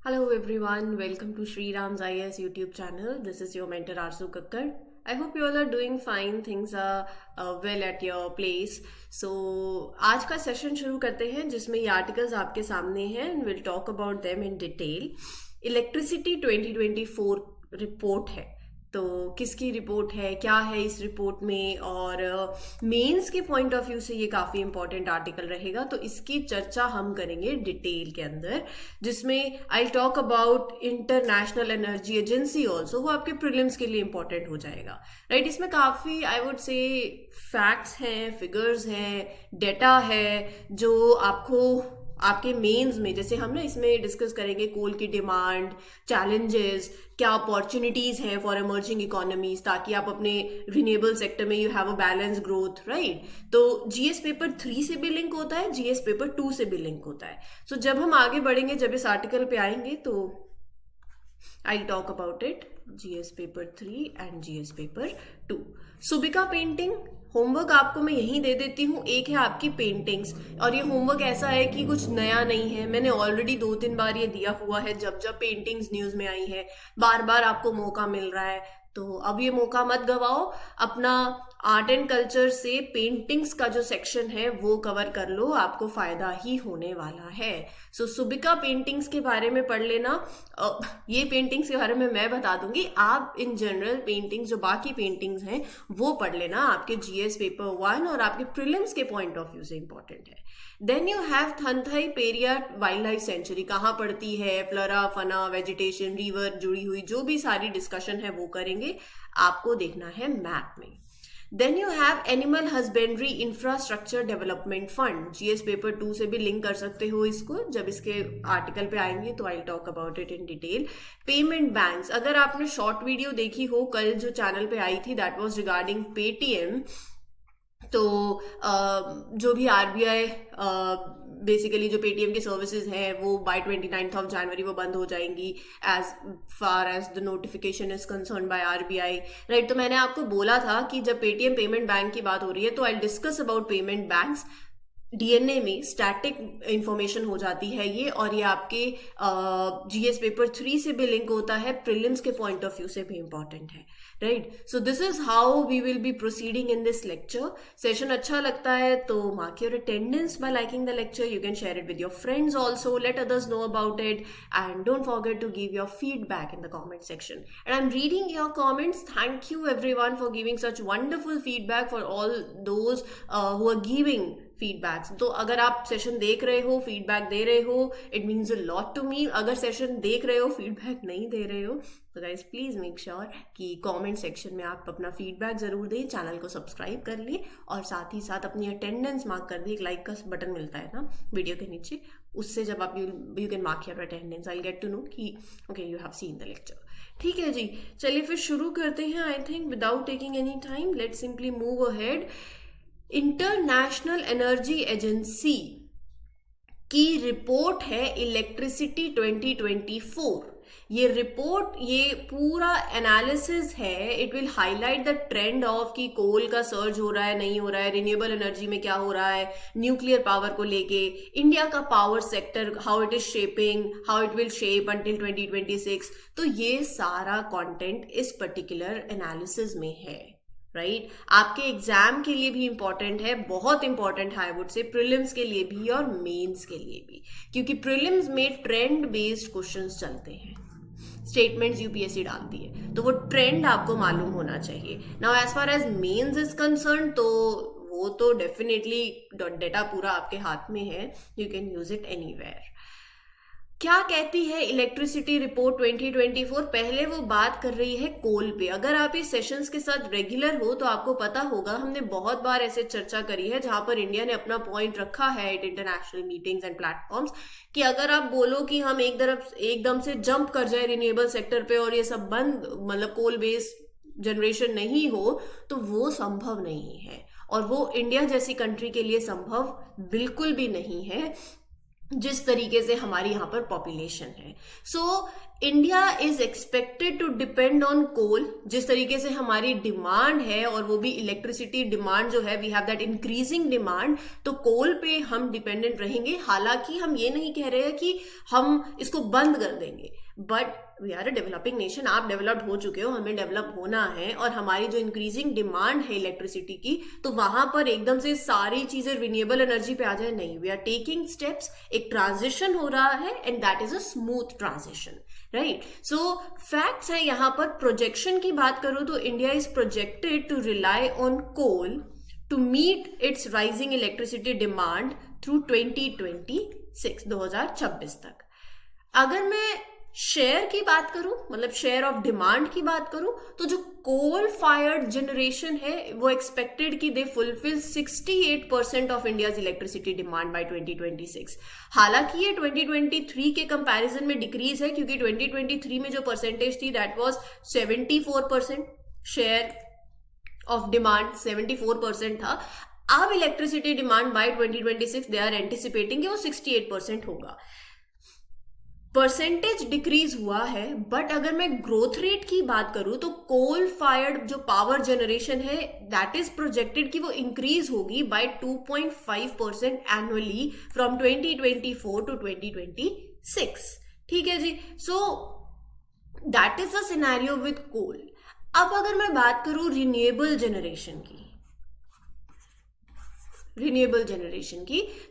Hello everyone, welcome to Sri Ram's IAS YouTube channel. This is your mentor Arzu Kakkar. I hope you all are doing fine. Things are well at your place. So आज का session शुरू करते हैं जिसमें ये articles आपके सामने हैं and we'll talk about them in detail. Electricity 2024 report है, तो किसकी रिपोर्ट है, क्या है इस रिपोर्ट में, और मेंस के पॉइंट ऑफ व्यू से ये काफ़ी इंपॉर्टेंट आर्टिकल रहेगा। तो इसकी चर्चा हम करेंगे डिटेल के अंदर, जिसमें आई talk about international energy agency also, वो आपके प्रीलिम्स के लिए इंपॉर्टेंट हो जाएगा, राइट। इसमें काफ़ी आई वुड से फैक्ट्स हैं, फिगर्स हैं, डेटा है जो आपको आपके मेंस में, जैसे हम ना इसमें डिस्कस करेंगे कोल की डिमांड, चैलेंजेस, क्या अपॉर्चुनिटीज हैं फॉर इमर्जिंग इकोनॉमीज, ताकि आप अपने रिन्यूएबल सेक्टर में you have a balance growth, right. तो जीएस पेपर 3 से भी लिंक होता है, जीएस पेपर 2 से भी लिंक होता है। सो जब हम आगे बढ़ेंगे, जब इस आर्टिकल पे आएंगे, तो I talk about it, GS paper 3 and GS paper 2। सुबिका पेंटिंग होमवर्क आपको मैं यहीं दे देती हूँ। एक है आपकी पेंटिंग्स, और ये होमवर्क ऐसा है कि कुछ नया नहीं है, मैंने ऑलरेडी 2-3 बार ये दिया हुआ है जब जब पेंटिंग्स न्यूज में आई है। बार बार आपको मौका मिल रहा है, तो अब ये मौका मत गवाओ। अपना आर्ट एंड कल्चर से पेंटिंग्स का जो सेक्शन है वो कवर कर लो, आपको फायदा ही होने वाला है। सो सुबिका पेंटिंग्स के बारे में पढ़ लेना। ये पेंटिंग्स के बारे में मैं बता दूंगी, आप इन जनरल पेंटिंग्स जो बाकी पेंटिंग्स हैं वो पढ़ लेना, आपके जीएस पेपर 1 और आपके प्रीलिम्स के पॉइंट ऑफ व्यू से इंपॉर्टेंट है। Then you have Thanthai Periyar wild life sanctuary, कहाँ पड़ती है, फ्लोरा फना, वेजिटेशन, रिवर जुड़ी हुई जो भी सारी डिस्कशन है वो करेंगे, आपको देखना है मैप में। Then you have animal husbandry infrastructure development fund, GS paper 2 से भी लिंक कर सकते हो इसको, जब इसके आर्टिकल पे आएंगे तो I talk about it in detail. Payment banks, अगर आपने शॉर्ट वीडियो देखी हो कल जो चैनल पे आई थी, दैट वाज रिगार्डिंग पेटीएम। तो जो भी आरबीआई बेसिकली जो पेटीएम की सर्विसेज हैं वो बाय 29 जनवरी वो बंद हो जाएंगी, as far as the notification is concern by RBI, right. तो मैंने आपको बोला था कि जब पेटीएम पेमेंट बैंक की बात हो रही है तो I discuss about payment banks. DNA में स्टैटिक इंफॉर्मेशन हो जाती है ये, और ये आपके जीएस पेपर 3 से भी लिंक होता है, प्रीलिम्स के पॉइंट ऑफ व्यू से भी इंपॉर्टेंट है, right. So this is how we will be proceeding in this lecture. Session अच्छा लगता है तो mark your attendance by liking the lecture, you can share it with your friends also, let others know about it, and don't forget to give your feedback in the comment section, and I am reading your comments. Thank you everyone for giving such wonderful feedback, for all those who are giving feedbacks. तो अगर आप session देख रहे हो, feedback दे रहे हो, it means a lot to me. अगर सेशन देख रहे हो, फीडबैक नहीं दे रहे हो, तो गाइज प्लीज मेक श्योर कि कमेंट सेक्शन में आप अपना फीडबैक जरूर दें, चैनल को सब्सक्राइब कर ले, और साथ ही साथ अपनी अटेंडेंस मार्क कर दे। एक लाइक का बटन मिलता है ना वीडियो के नीचे, उससे जब आप you can mark your attendance, I get to know कि okay you have seen the lecture. ठीक है जी, चलिए फिर शुरू करते हैं। I think without taking any time let's simply move ahead. International energy Agency की रिपोर्ट है इलेक्ट्रिसिटी 2024। ये रिपोर्ट, ये पूरा एनालिसिस है, it will highlight the trend of कि कोल का सर्ज हो रहा है, नहीं हो रहा है, रिन्यूएबल एनर्जी में क्या हो रहा है, न्यूक्लियर पावर को लेके, इंडिया का power sector, how it is shaping, how it will shape until 2026। तो ये सारा कंटेंट इस पर्टिकुलर एनालिसिस में है, राइट। आपके एग्जाम के लिए भी इंपॉर्टेंट है, बहुत इंपॉर्टेंट है आई वुड से, प्रीलिम्स के लिए भी और मेंस के लिए भी, क्योंकि प्रीलिम्स में ट्रेंड बेस्ड क्वेश्चंस चलते हैं, स्टेटमेंट्स यूपीएससी डालती है, तो वो ट्रेंड आपको मालूम होना चाहिए। Now as far as mains is concern, तो वो तो डेफिनेटली डेटा पूरा आपके हाथ में है, you can use it anywhere. क्या कहती है इलेक्ट्रिसिटी रिपोर्ट 2024? पहले वो बात कर रही है कोल पे। अगर आप इस सेशंस के साथ रेगुलर हो तो आपको पता होगा, हमने बहुत बार ऐसे चर्चा करी है जहां पर इंडिया ने अपना पॉइंट रखा है at international meetings and platforms, कि अगर आप बोलो कि हम एकदम से जंप कर जाए रिन्यूएबल सेक्टर पे और ये सब बंद, मतलब कोल बेस्ड जनरेशन नहीं हो, तो वो संभव नहीं है, और वो इंडिया जैसी कंट्री के लिए संभव बिल्कुल भी नहीं है। जिस तरीके से हमारी यहाँ पर पॉपुलेशन है। So India is expected to depend on coal, जिस तरीके से हमारी डिमांड है, और वो भी इलेक्ट्रिसिटी डिमांड जो है, we have that increasing demand, तो कोल पे हम डिपेंडेंट रहेंगे। हालांकि हम ये नहीं कह रहे हैं कि हम इसको बंद कर देंगे, but we are a developing nation, आप डेवलप्ड हो चुके हो, हमें डेवलप होना है, और हमारी जो इंक्रीजिंग डिमांड है इलेक्ट्रिसिटी की, तो वहां पर एकदम से सारी चीजें रिन्यूएबल एनर्जी पे आ जाए, नहीं। वी आर टेकिंग स्टेप्स, एक ट्रांजिशन हो रहा है, and that is a smooth transition, right. So facts है यहाँ पर। प्रोजेक्शन की बात करूं तो India is projected to rely on coal to meet its rising electricity demand through 2026, 2026 तक। अगर मैं शेयर की बात करूं, मतलब शेयर ऑफ डिमांड की बात करूं, तो जो कोल फायर्ड जनरेशन है वो एक्सपेक्टेड कि they fulfil 68% of India's electricity demand by 2026। हालांकि ये 2023 के कंपैरिजन में डिक्रीज है, क्योंकि 2023 में जो परसेंटेज थी that was 74%, share of demand 74% था। अब electricity demand by 2026 they are anticipating कि वो 68% होगा। परसेंटेज डिक्रीज हुआ है, बट अगर मैं ग्रोथ रेट की बात करूं तो कोल फायर्ड जो पावर जनरेशन है दैट इज प्रोजेक्टेड कि वो इंक्रीज होगी बाय 2.5% एनुअली फ्रॉम 2024 टू 2026। ठीक है जी। So that is the scenario with coal. अब अगर मैं बात करूं रिन्यूएबल जनरेशन की,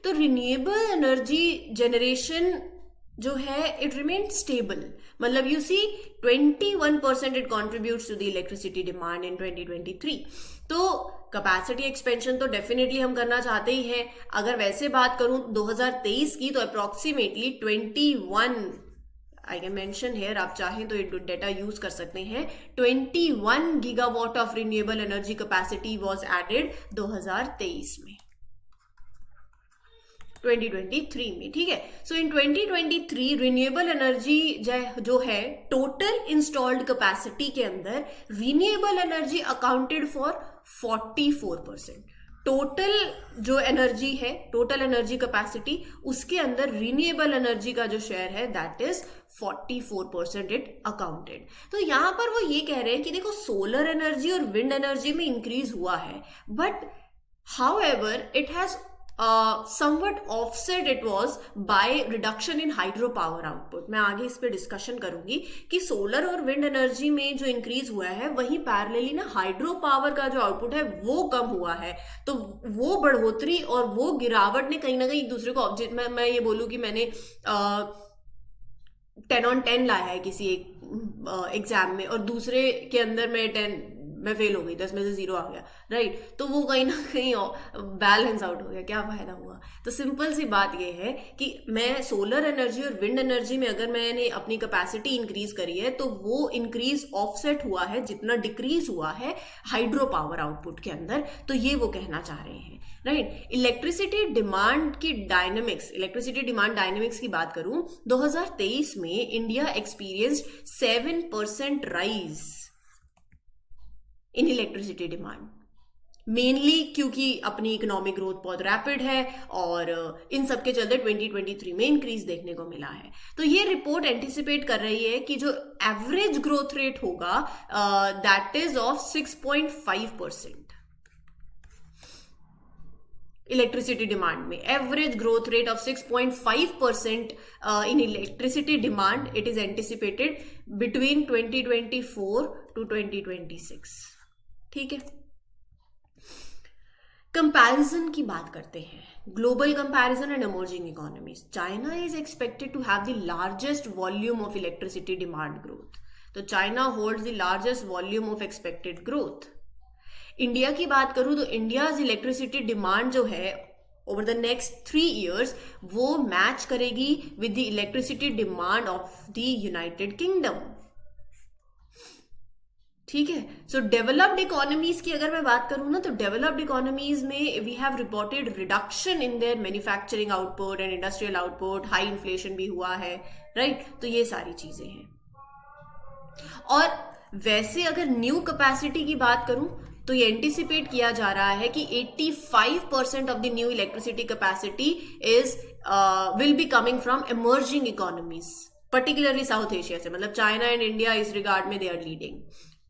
तो रिन्यूएबल एनर्जी जनरेशन जो है इट रिमेन स्टेबल, मतलब you see 21% it contributes to the electricity demand in 2023। तो कैपेसिटी एक्सपेंशन तो डेफिनेटली हम करना चाहते ही हैं। अगर वैसे बात करूं 2023 की, तो approximately 21, I can mention here, आप चाहें तो ये डेटा यूज कर सकते हैं, 21 gigawatt of renewable energy capacity was added 2023 में, 2023 में। ठीक है। सो इन 2023 रिन्यूएबल एनर्जी जो है टोटल इंस्टॉल्ड कैपेसिटी के अंदर renewable energy accounted for 44%। Total जो एनर्जी है, टोटल एनर्जी कैपेसिटी, उसके अंदर रिन्यूएबल एनर्जी का जो शेयर है दैट इज 44% इट अकाउंटेड। तो यहां पर वो ये कह रहे हैं कि देखो सोलर एनर्जी और विंड एनर्जी में इंक्रीज हुआ है, but however it has somewhat offset it was by reduction in hydropower output। मैं आगे इस पे डिस्कशन करूंगी कि सोलर और विंड एनर्जी में जो इंक्रीज हुआ है, वहीं पैरेलली ना हाइड्रो पावर का जो आउटपुट है वो कम हुआ है। तो वो बढ़ोतरी और वो गिरावट ने कहीं ना कहीं एक दूसरे को ऑब्जेक्ट, मैं ये बोलूं कि मैंने 10 on 10 लाया है किसी एक एग्जाम में, और दूसरे के अंदर मैं फेल हो गई, 10 में से 0 आ गया, राइट। तो वो कहीं ना कहीं बैलेंस आउट हो गया, क्या फायदा हुआ। तो सिंपल सी बात ये है कि मैं सोलर एनर्जी और विंड एनर्जी में अगर मैंने अपनी कैपेसिटी इंक्रीज करी है, तो वो इंक्रीज ऑफसेट हुआ है जितना डिक्रीज हुआ है हाइड्रो पावर आउटपुट के अंदर। तो ये वो कहना चाह रहे हैं, राइट। इलेक्ट्रिसिटी डिमांड डायनेमिक्स की बात करूं, 2023 में India experienced 7% rise in electricity demand, mainly क्योंकि अपनी इकोनॉमिक ग्रोथ बहुत रैपिड है, और इन सब के चलते 2023 में इंक्रीज देखने को मिला है। तो ये रिपोर्ट एंटिसिपेट कर रही है कि जो एवरेज ग्रोथ रेट होगा that is of 6.5%। Electricity demand में average growth rate of 6.5% in electricity demand it is anticipated between 2024 to 2026। ठीक है। कंपैरिजन की बात करते हैं, global comparison and emerging economies. China is expected to have the largest volume of electricity demand growth. तो China holds the largest volume of expected growth. India की बात करूं तो इंडियाज इलेक्ट्रिसिटी डिमांड जो है ओवर द नेक्स्ट 3 years वो match करेगी with the electricity demand of the United kingdom. ठीक है। सो डेवलप्ड इकोनॉमीज की अगर मैं बात करूं ना, तो डेवलप्ड इकोनॉमीज में we have reported reduction in their manufacturing output and industrial output, high inflation भी हुआ है, राइट। तो ये सारी चीजें हैं। और वैसे अगर न्यू कैपेसिटी की बात करूं तो ये एंटिसिपेट किया जा रहा है कि 85% of the new electricity capacity is will be coming from emerging economies, particularly south Asia से, मतलब चाइना एंड इंडिया इस रिगार्ड में दे आर लीडिंग।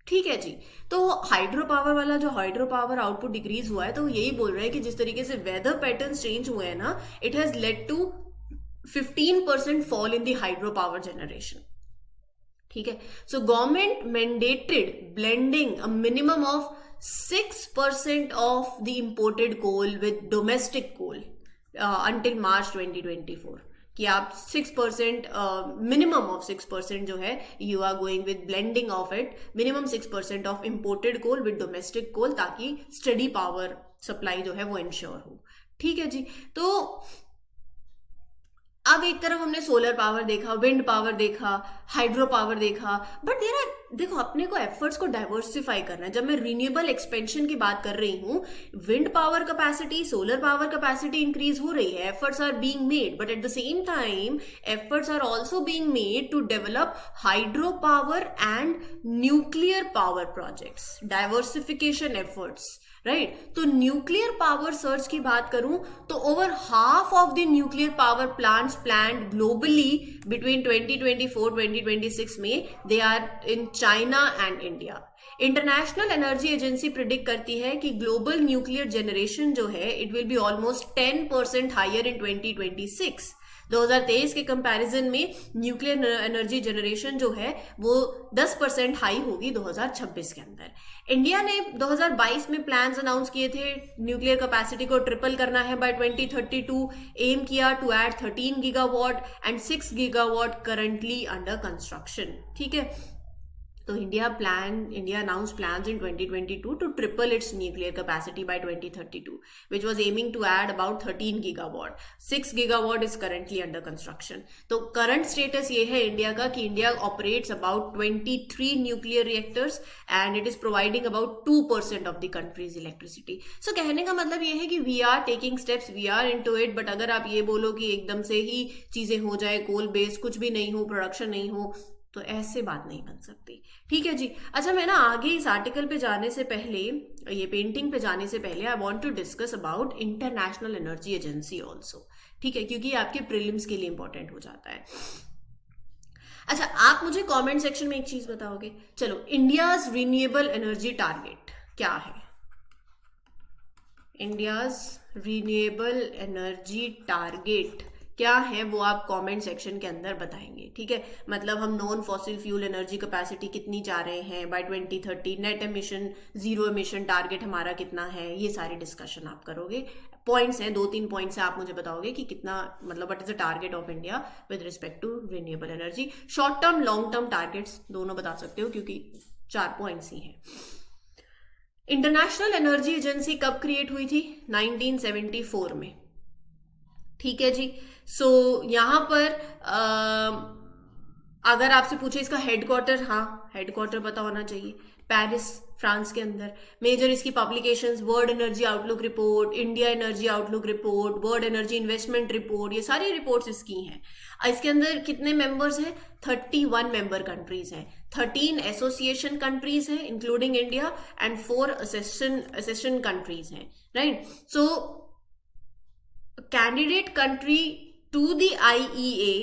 ठीक है जी। तो हाइड्रो पावर वाला जो हाइड्रो पावर आउटपुट डिक्रीज हुआ है, तो यही बोल रहे हैं कि जिस तरीके से वेदर पैटर्न्स चेंज हुए हैं ना, it has led to 15% fall in the hydro power generation. ठीक है। So government mandated blending a minimum of 6% of the imported coal with domestic coal until March 2024, कि आप 6% मिनिमम ऑफ 6% जो है you are going with blending of it, minimum 6% of imported coal with domestic coal, ताकि steady power supply जो है वो ensure हो। ठीक है जी। तो अब एक तरफ हमने सोलर पावर देखा, विंड पावर देखा, हाइड्रो पावर देखा, बट देखो अपने को एफर्ट्स को डाइवर्सिफाई करना है। जब मैं रिन्यूएबल एक्सपेंशन की बात कर रही हूं, wind power capacity, solar power capacity increase हो रही है, efforts are being made, but at the same time efforts are also being made to develop hydro power and nuclear power projects, diversification efforts, right. तो nuclear power search की बात करूं तो over half of the nuclear power plants planned globally between 2024-2026 में they are in China and India. International energy agency predict करती है कि global nuclear generation जो है it will be almost 10% higher in 2026। 2023 के कंपैरिजन में न्यूक्लियर एनर्जी जनरेशन जो है वो 10% हाई होगी 2026 के अंदर। इंडिया ने 2022 में प्लान्स अनाउंस किए थे, न्यूक्लियर कैपेसिटी को ट्रिपल करना है बाय 2032, एम किया to add 13 gigawatt and 6 gigawatt currently under construction. ठीक है। तो India announced plans in 2022 to triple its nuclear capacity by 2032, which was aiming to add about 13 gigawatt. 6 gigawatt is currently under construction. तो current status ये है India का कि India operates about 23 nuclear reactors and it is providing about 2% of the country's electricity. So कहने का मतलब ये है कि we are taking steps, we are into it, but अगर आप ये बोलो कि एकदम से ही चीजें हो जाए, कोल बेस कुछ भी नहीं हो, प्रोडक्शन नहीं हो, तो ऐसे बात नहीं बन सकती। ठीक है जी। अच्छा, मैं ना आगे इस आर्टिकल पे जाने से पहले, ये पेंटिंग पे जाने से पहले, I want to discuss about international energy agency also. ठीक है, क्योंकि आपके प्रीलिम्स के लिए इंपॉर्टेंट हो जाता है। अच्छा, आप मुझे कमेंट सेक्शन में एक चीज बताओगे, चलो इंडियाज रिन्यूएबल एनर्जी टारगेट क्या है? इंडियाज रिन्यूएबल एनर्जी टारगेट क्या है वो आप कमेंट सेक्शन के अंदर बताएंगे। ठीक है, मतलब हम non fossil fuel energy capacity कितनी जा रहे हैं by 2030, net emission, zero emission target हमारा कितना है, ये सारी डिस्कशन आप करोगे। पॉइंट्स हैं, 2-3 पॉइंट्स से आप मुझे बताओगे कि कितना, मतलब what is the target of India with respect to renewable energy. Short term long term targets दोनों बता सकते हो, क्योंकि 4 पॉइंट्स ही हैं। इंटरनेशनल एनर्जी एजेंसी कब क्रिएट हुई थी? 1974 में। ठीक है जी। सो यहां पर अगर आपसे पूछे इसका हेडक्वार्टर, हाँ हेडक्वार्टर पता होना चाहिए, पेरिस फ्रांस के अंदर। मेजर इसकी publications world energy outlook report, India energy outlook report, world energy investment report, ये सारी रिपोर्ट्स इसकी हैं। इसके अंदर कितने मेंबर्स हैं? 31 मेंबर कंट्रीज हैं, 13 एसोसिएशन कंट्रीज हैं इंक्लूडिंग इंडिया एंड 4 असेशन कंट्रीज हैं, right. So candidate country to the IEA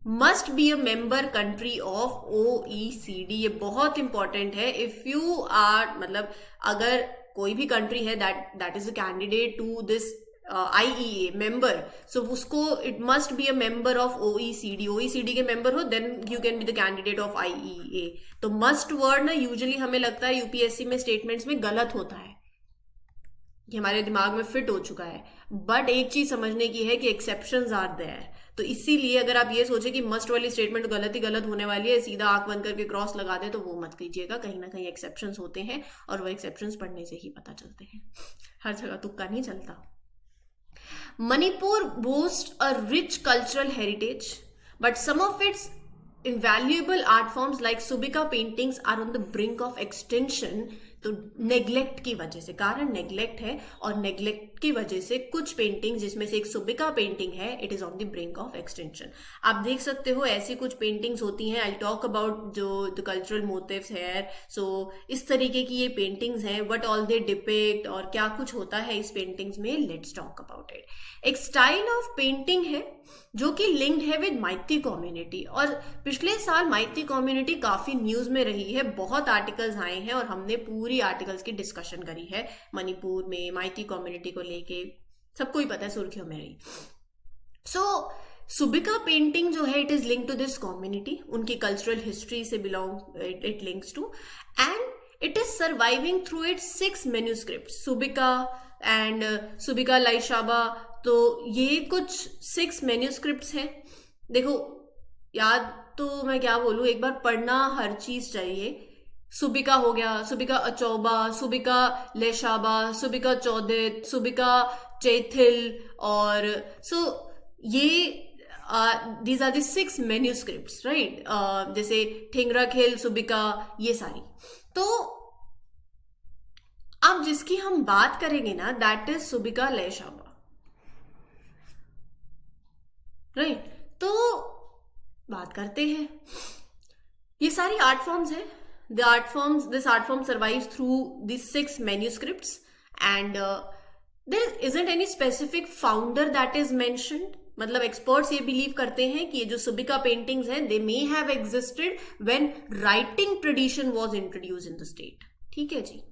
must be a member country of OECD। ये बहुत इंपॉर्टेंट है। इफ यू आर, मतलब अगर कोई भी कंट्री है that is a candidate to this IEA member, so उसको it must be a member of OECD। OECD के member हो then you can be the candidate of IEA। तो must word ना यूजुअली हमें लगता है यूपीएससी में स्टेटमेंट्स में गलत होता है, ये हमारे दिमाग में फिट हो चुका है, बट एक चीज समझने की है कि एक्सेप्शंस आर देयर। तो इसीलिए अगर आप ये सोचे कि मस्ट वाली स्टेटमेंट गलत ही गलत होने वाली है, सीधा आंख बंद करके क्रॉस लगा दे, तो वो मत कीजिएगा। कहीं ना कहीं एक्सेप्शंस होते हैं और वो एक्सेप्शंस पढ़ने से ही पता चलते हैं, हर जगह तुक्का नहीं चलता। Manipur boast a rich cultural heritage but some of its invaluable art forms like Subika paintings are on the brink of extinction। तो नेग्लेक्ट की वजह से, कारण नेग्लेक्ट है, और नेग्लेक्ट की वजह से कुछ पेंटिंग, जिसमें से एक सुबिका पेंटिंग है, it is on the brink of extension. आप देख सकते हो ऐसी कुछ पेंटिंग्स होती हैं। आई टॉक अबाउट जो द कल्चरल मोटिव्स है। सो इस तरीके की ये पेंटिंग्स हैं, व्हाट ऑल दे डिपिक्ट और क्या कुछ होता है इस पेंटिंग्स में, लेट्स टॉक अबाउट इट। एक स्टाइल ऑफ पेंटिंग है जो कि लिंक्ड है विद माइती कम्युनिटी, और पिछले साल माइती कम्युनिटी काफी न्यूज में रही है, बहुत आर्टिकल्स आए हैं और हमने पूरी आर्टिकल्स की डिस्कशन करी है। मणिपुर में माइती कम्युनिटी को लेके सबको ही पता है, सुर्खियों में रही। सो सुबिका पेंटिंग जो है, it is link to this community, उनकी कल्चरल हिस्ट्री से belong it links to, and it is surviving through its 6 manuscript, Subika and Subika Laishaba. तो ये कुछ 6 मैन्युस्क्रिप्ट्स हैं। देखो, याद तो मैं क्या बोलूं, एक बार पढ़ना हर चीज चाहिए। सुबिका हो गया, सुबिका अचौबा, सुबिका लेशाबा, सुबिका चौदित, सुबिका चैथिल, और सो ये these are the 6 manuscripts, right. जैसे ठेंगराखेल सुबिका, ये सारी। तो अब जिसकी हम बात करेंगे ना, that is Subika Laishaba, right. तो बात करते हैं, ये सारी आर्ट फॉर्म्स हैं। This art form survives through this 6 manuscripts, and there isn't any specific founder that is mentioned. मतलब एक्सपर्ट्स ये बिलीव करते हैं कि ये जो सुबिका पेंटिंग्स हैं, they may have existed when writing tradition was introduced in the state. ठीक है जी।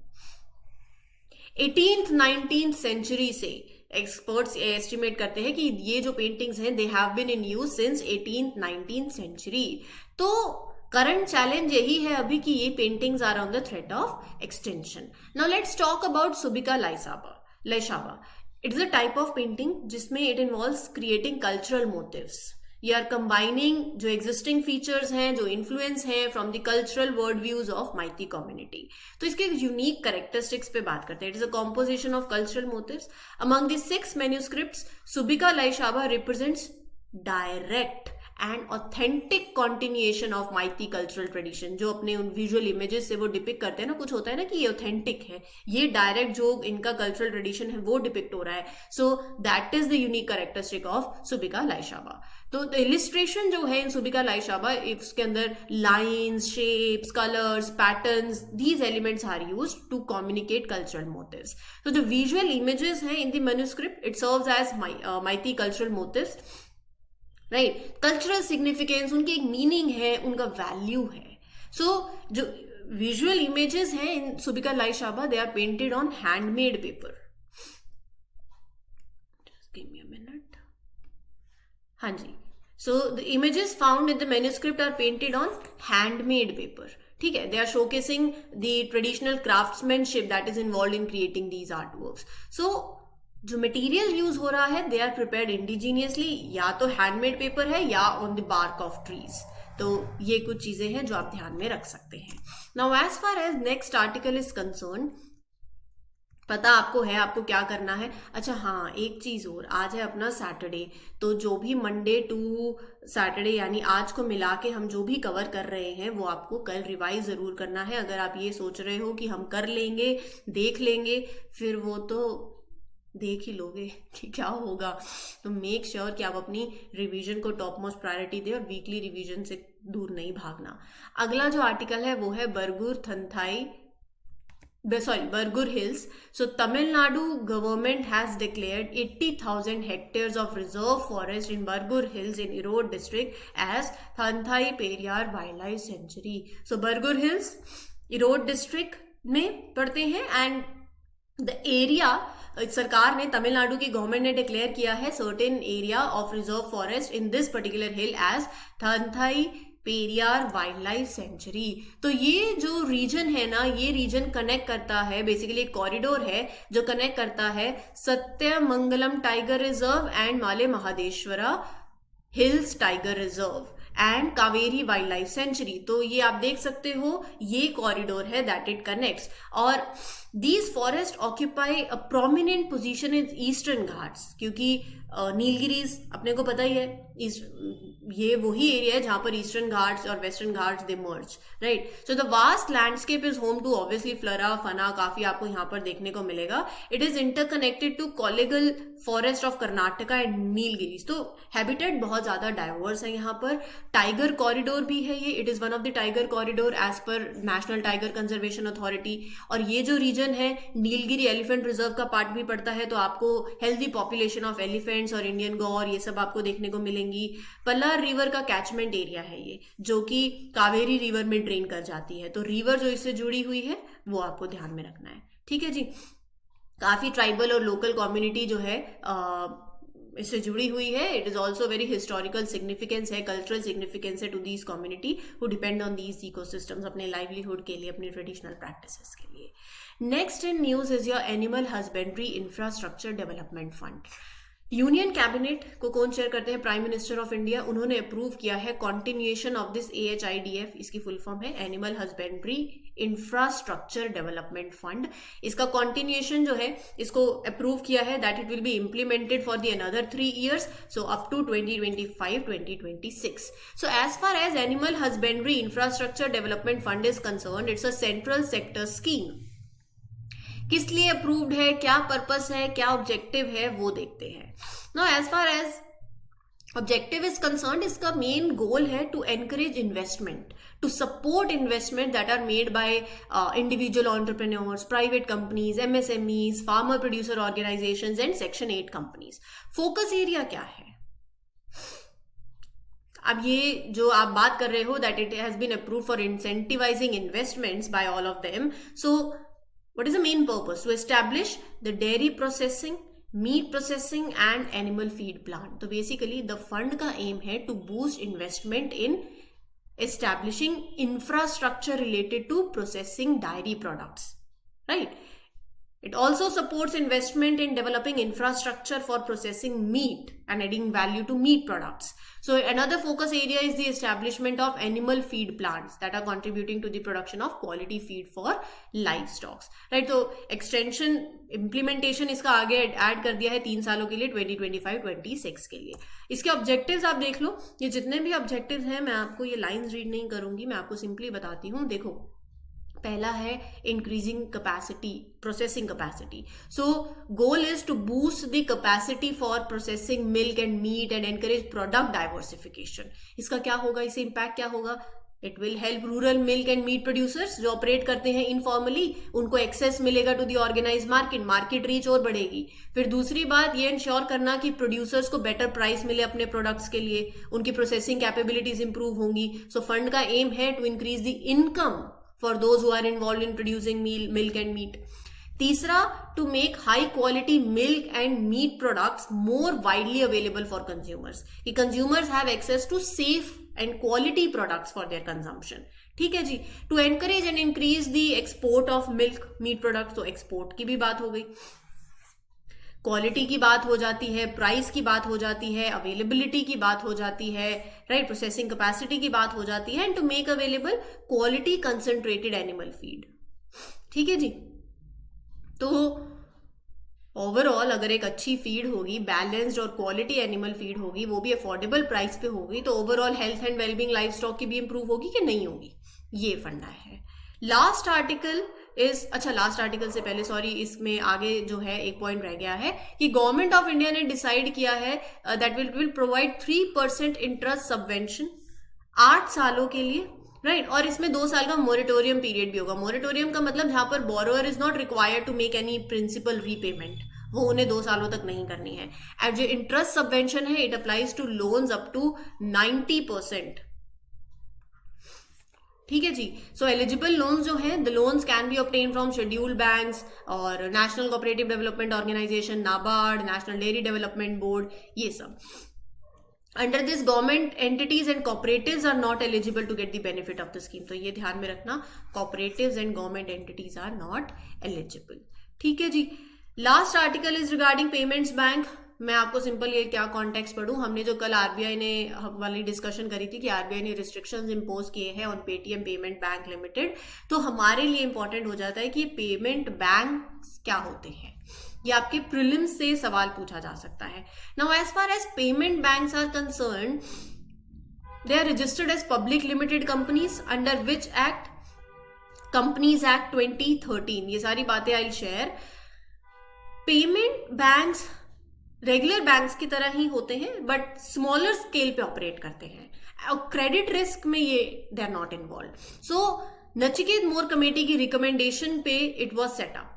18th 19th सेंचुरी से एक्सपर्ट्स एस्टिमेट करते हैं कि ये जो पेंटिंग्स हैं, they have been in use since 18th 19th century. तो करंट चैलेंज यही है अभी कि ये paintings are on the threat of extension. Now let's talk about Subika Laishaba. It is a type of painting जिसमें it involves creating cultural motifs. ये are combining जो existing features हैं, जो इन्फ्लुएंस हैं from the cultural world views of Meitei community. तो इसके unique characteristics पे बात करते हैं। It is a composition of cultural motifs. Among the 6 manuscripts, Subika Laishaba represents direct and authentic continuation of Meitei cultural tradition. जो अपने उन विजुअल इमेजेस से वो डिपिक्ट करते हैं ना, कुछ होता है ना कि ये ऑथेंटिक है, ये डायरेक्ट जो इनका कल्चरल ट्रेडिशन है वो डिपिक्ट हो रहा है। So that is the unique characteristic of Subika Laishaba. तो इलिस्ट्रेशन जो है इन सुबिका लाइशाबा, इसके अंदर lines, shapes, colours, patterns, these elements are used to communicate cultural motifs. तो जो विजुअल इमेजेस हैं in the manuscript, it serves as Meitei cultural motifs, right. Cultural significance, उनकी एक मीनिंग है, उनका वैल्यू है। सो जो विजुअल इमेजेस हैं in Subika Laishaba, they are painted on handmade paper. Give me a minute. हाँ जी। So the images found in the manuscript are painted on handmade paper. ठीक है, they are showcasing the traditional craftsmanship that is involve in creating these art works. So जो material use हो रहा है, they are prepared indigenously, या तो handmade paper है या on the bark of trees. तो ये कुछ चीजें हैं जो आप ध्यान में रख सकते हैं। Now as far as next article is concern, पता आपको है आपको क्या करना है। अच्छा हाँ, एक चीज और, आज है अपना सैटरडे, तो जो भी मंडे टू सैटरडे यानी आज को मिला के हम जो भी कवर कर रहे हैं वो आपको कल रिवाइज जरूर करना है। अगर आप ये सोच रहे हो कि हम कर लेंगे, देख लेंगे, फिर वो तो देख ही लोगे कि क्या होगा। तो मेक श्योर कि आप अपनी रिवीजन को टॉप मोस्ट प्रायोरिटी दें और वीकली रिवीजन से दूर नहीं भागना। अगला जो आर्टिकल है वो है Bargur hills. So Tamil Nadu government has declared 80,000 hectares of reserve forest in Bargur Hills in Erode district as Thanthai Periyar Wildlife Sanctuary. So Bargur Hills Erode district में पड़ते हैं, एंड द एरिया सरकार ने, तमिलनाडु की गवर्नमेंट ने डिक्लेयर किया है certain area of reserve forest in this particular hill as Thanthai Periyar wild life sanctuary. तो ये जो रीजन है ना, ये रीजन कनेक्ट करता है, बेसिकली एक कॉरिडोर है जो कनेक्ट करता है Sathyamangalam tiger reserve and Male Mahadeshwara hills tiger reserve and Kaveri wild life sanctuary. तो ये आप देख सकते हो, ये कॉरिडोर है दैट इट कनेक्ट्स। और these forest occupy a prominent position in eastern Ghats, क्योंकि नीलगिरीज अपने को पता ही है, ये वही एरिया है जहां पर ईस्टर्न घाट्स और western Ghats they merge, right. So the vast landscape is home to obviously flora fauna, काफी आपको यहाँ पर देखने को मिलेगा. It is interconnected to Kollegal forest of Karnataka and Nilgiris. तो हैबिटेट बहुत ज्यादा डाइवर्स है यहाँ पर. टाइगर कॉरिडोर भी है ये. It is one of the tiger corridor as per national tiger conservation authority. और ये जो रीजन है नीलगिरी एलिफेंट रिजर्व का पार्ट भी पड़ता है, तो आपको हेल्दी पॉपुलेशन ऑफ एलिफेंट्स और इंडियन गौर ये सब आपको देखने को मिलेंगी. पल्लार रिवर का कैचमेंट एरिया है ये, जो कि कावेरी रिवर में ड्रेन कर जाती है. तो रिवर जो इससे जुड़ी हुई है वो आपको ध्यान में रखना है. ठीक है जी. काफी ट्राइबल और लोकल कम्युनिटी जो है इससे जुड़ी हुई है. It is also very historical significance है, कल्चरल सिग्निफिकेंस है to these community who depend on these ecosystems अपने लाइवलीहुड के लिए, अपने ट्रेडिशनल प्रैक्टिसेस के लिए. Next in news is your animal husbandry infrastructure development fund. Union cabinet को कौन चेयर करते हैं? Prime minister of India. उन्होंने अप्रूव किया है कॉन्टिन्यूएशन ऑफ दिस AHIDF. इसकी फुल फॉर्म है animal husbandry infrastructure development fund. इसका कॉन्टिन्यूएशन जो है इसको अप्रूव किया है that it will be implemented for the another 3 years, so up to 2025-2026. So as far as animal husbandry infrastructure development fund is concerned, it's a central sector scheme. किस लिए approved है, क्या purpose है, क्या objective है, वो देखते हैं. Now as far as objective is concerned, इसका मेन गोल है to encourage investment, to support investment that are made by individual entrepreneurs, private companies, MSMEs, farmer producer organisations and section 8 companies. Focus area क्या है? अब ये जो आप बात कर रहे हो that it has been approve for incentivising investments by all of them. So what is the main purpose? To establish the dairy processing, meat processing and animal feed plant. तो basically the fund का aim है to boost investment in establishing infrastructure related to processing dairy products, right? It also supports investment in developing infrastructure for processing meat and adding value to meat products. So another focus area is the establishment of animal feed plants that are contributing to the production of quality feed for livestock. Right? So extension implementation इसका आगे add कर दिया है 3 सालों के लिए 2025-26 के लिए. इसके ऑब्जेक्टिव्स आप देख लो. ये जितने भी ऑब्जेक्टिव्स हैं मैं आपको ये लाइंस रीड नहीं करूंगी, मैं आपको सिंपली बताती हूँ. देखो, पहला है increasing capacity, processing capacity. So goal is to boost the capacity for processing milk and meat and encourage product diversification. इसका क्या होगा, इससे इम्पैक्ट क्या होगा? It will help rural milk and meat producers जो ऑपरेट करते हैं इनफॉर्मली, उनको एक्सेस मिलेगा to the organise market, market reach और बढ़ेगी. फिर दूसरी बात ये इंश्योर करना कि प्रोड्यूसर्स को बेटर प्राइस मिले अपने प्रोडक्ट्स के लिए, उनकी प्रोसेसिंग कैपेबिलिटीज इंप्रूव होंगी. सो फंड का एम है to increase the income for those who are involved in producing milk and meat. तीसरा, to make high quality milk and meat products more widely available for consumers. कि consumers have access to safe and quality products for their consumption. ठीक है जी. To encourage and increase the export of milk, meat products. तो export की भी बात हो गई, quality की बात हो जाती है, प्राइस की बात हो जाती है, अवेलेबिलिटी की बात हो जाती है, राइट, प्रोसेसिंग कैपेसिटी की बात हो जाती है, and to make available quality concentrated animal feed. ठीक है जी. तो ओवरऑल अगर एक अच्छी फीड होगी, बैलेंस्ड और क्वालिटी एनिमल फीड होगी, वो भी अफोर्डेबल प्राइस पे होगी, तो overall health and wellbeing life stock की भी इंप्रूव होगी कि नहीं होगी. ये फंडा है. लास्ट आर्टिकल लास्ट आर्टिकल से पहले सॉरी, इसमें आगे जो है एक पॉइंट रह गया है कि गवर्नमेंट ऑफ इंडिया ने डिसाइड किया है that will provide 3% interest subvention 8 सालों के लिए, राइट. और इसमें 2 साल का मोरेटोरियम पीरियड भी होगा. मोरेटोरियम का मतलब जहां पर borrower is not required to make any principal repayment, वो उन्हें 2 सालों तक नहीं करनी है. एंड जो इंटरेस्ट सबवेंशन है it applies to loans up to 90%. ठीक है जी. सो एलिजिबल लोन्स जो हैं, the loans can be obtain from scheduled banks और national cooperative development organisation, NABARD, national dairy development board, ये सब. Under this government entities and cooperatives are not eligible to get the benefit of the scheme. तो ये ध्यान में रखना, cooperatives and government entities are not eligible. ठीक है जी. Last article is regarding payments bank. मैं आपको सिंपल ये क्या कॉन्टेक्स्ट पढ़ूं. हमने जो कल आरबीआई ने वाली डिस्कशन करी थी कि आरबीआई ने रिस्ट्रिक्शंस इंपोज किए हैं on Paytm payment bank limited, तो हमारे लिए इंपॉर्टेंट हो जाता है कि पेमेंट बैंक क्या होते हैं. ये आपके प्रीलिम्स से सवाल पूछा जा सकता है. Now as far as payment banks are concern, They are registered as public limited companies under which act? Companies Act 2013. ये सारी बातें I'll share. Payment banks regular banks की तरह ही होते हैं बट स्मॉलर स्केल पे ऑपरेट करते हैं. और क्रेडिट रिस्क में ये they are not involve. So Nachiket Mor committee की रिकमेंडेशन पे it was set up.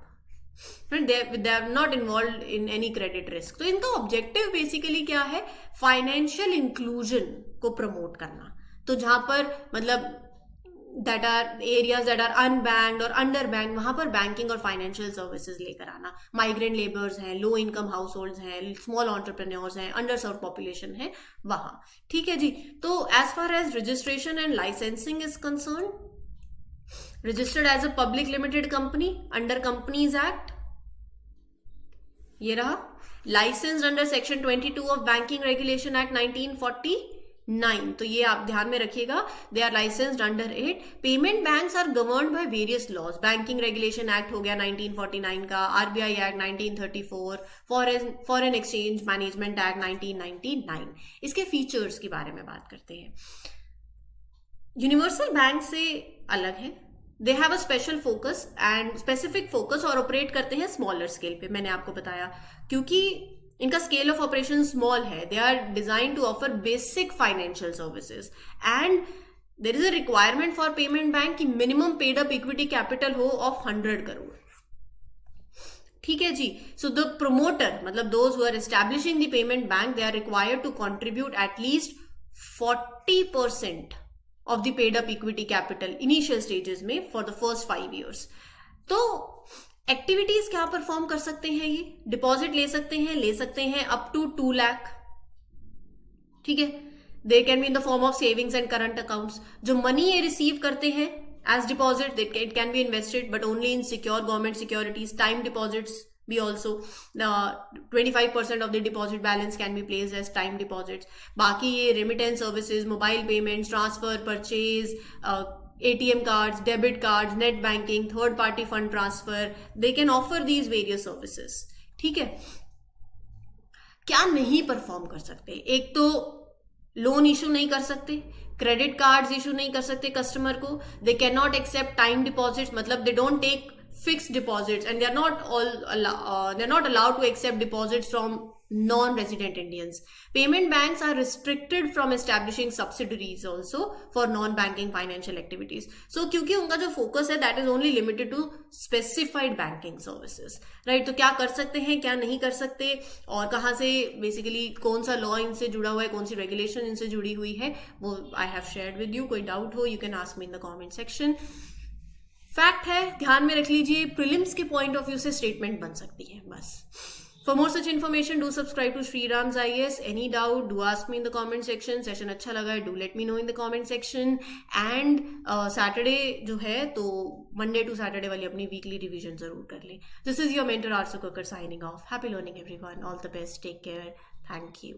They are not involve in any credit risk. तो इनका ऑब्जेक्टिव बेसिकली क्या है? फाइनेंशियल इंक्लूजन को प्रमोट करना. तो जहां पर मतलब that are areas that are unbanked और underbanked, वहां पर बैंकिंग और फाइनेंशियल सर्विसेज लेकर आना. माइग्रेंट लेबर्स हैं, लो इनकम हाउस होल्ड हैं, स्मॉल एंटरप्रेन्योर्स हैं, अंडर सर्व पॉपुलेशन है वहां. ठीक है जी. तो as far as registration and licensing is concern, registered as a public limited company under companies act, ये रहा. Licensed under section 22 of banking regulation act 1949. तो ये आप ध्यान में रखिएगा. They are licensed under it. Payment banks are governed by various laws. Banking regulation act हो गया 1949 का, RBI act 1934, foreign exchange management act 1999. इसके फीचर्स के बारे में बात करते हैं. यूनिवर्सल बैंक से अलग है. They have a special focus and specific focus और ऑपरेट करते हैं स्मॉलर स्केल पे. मैंने आपको बताया क्योंकि इनका स्केल ऑफ ऑपरेशन स्मॉल है. They are design to offer basic financial services and there is a requirement for payment bank कि minimum paid up equity capital हो ऑफ 100 करोड़. ठीक है जी. सो द प्रोमोटर मतलब those who are establishing the payment bank, they are required to contribute at least 40% of the paid up equity capital initial stages में for the first 5 years. तो activities क्या perform कर सकते हैं? ये डिपॉजिट ले सकते हैं अप टू 2 लाख. ठीक है. They can be in the form of savings and current accounts. जो मनी ये रिसीव करते हैं as deposit, it can be invested but only in secure government securities. Time deposits भी also 25% of the deposit balance can be placed as time deposits. बाकी ये remittance services, mobile payments, transfer, purchase, ATM cards, debit cards, net banking, third party fund transfer, they can offer these various services. ठीक है. क्या नहीं perform कर सकते? एक तो लोन इशू नहीं कर सकते, क्रेडिट कार्ड्स इशू नहीं कर सकते कस्टमर को. They can not accept time deposits, मतलब they don't take fixed deposits and they're not allowed to accept deposits from non-resident Indians. Payment banks are restricted from establishing subsidiaries also for non-banking financial activities. So क्योंकि उनका जो focus है that is only limited to specified banking services, right? तो क्या कर सकते हैं, क्या नहीं कर सकते, और कहाँ से बेसिकली कौन सा लॉ इनसे जुड़ा हुआ है, कौन सी रेगुलेशन इनसे जुड़ी हुई है, वो I have shared with you. कोई डाउट हो you can ask me in the comment section. Fact है, ध्यान में रख लीजिए, प्रीलिम्स के पॉइंट ऑफ व्यू से स्टेटमेंट बन सकती है बस. For more such information do subscribe to Shriram's IAS. Any doubt do ask me in the comment section. Session अच्छा लगा है do let me know in the comment section. And Saturday जो है तो मंडे टू सैटरडे वाली अपनी weekly revision जरूर कर लें. This is your mentor Arsu Kakkar signing off. Happy learning everyone. All the best. Take care. Thank you.